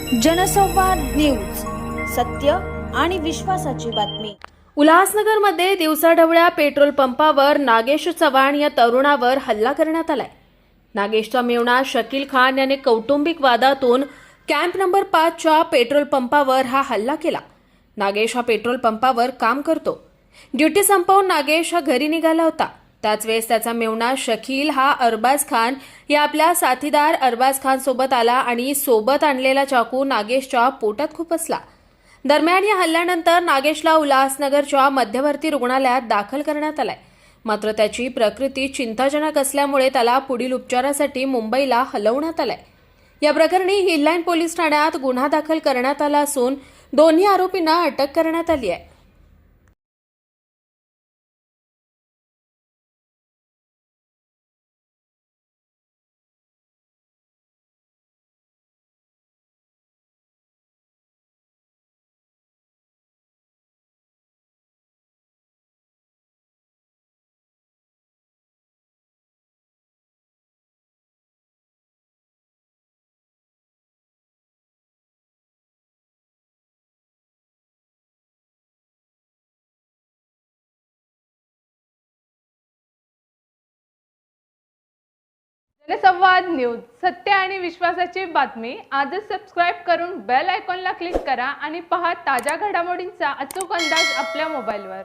जनसंवाद न्यूज, सत्य आणि विश्वासाची बातमी। उल्हासनगरमध्ये दिवसाढवळ्या पेट्रोल पंपावर नागेश चव्हाण या तरुणावर हल्ला करण्यात आलाय। नागेशचा मेहुणा शकील खान याने कौटुंबिक वादातून कॅम्प नंबर 5 च्या पेट्रोल पंपावर हा हल्ला केला। नागेश हा पेट्रोल पंपावर काम करतो। ड्युटी संपवून नागेश हा घरी निघाला होता। त्याच वेळेस त्याचा मेहुणा शकील हा अरबाज खान या आपल्या साथीदार अरबाज खान सोबत आला आणि सोबत आणलेला चाकू नागेशच्या पोटात खुपसला। दरम्यान या हल्ल्यानंतर नागेशला उल्हासनगरच्या मध्यवर्ती रुग्णालयात दाखल करण्यात आलाय। मात्र त्याची प्रकृती चिंताजनक असल्यामुळे त्याला पुढील उपचारासाठी मुंबईला हलवण्यात आलाय। या प्रकरणी हिललाईन पोलीस ठाण्यात गुन्हा दाखल करण्यात आला असून दोन्ही आरोपींना अटक करण्यात आली आहे। जनसंवाद न्यूज, सत्य आणि विश्वासाची बातमी। आजच सबस्क्राइब करून बेल आयकॉनला क्लिक करा आणि पहा ताज्या घडामोडींचा अचूक अंदाज आपल्या मोबाईलवर।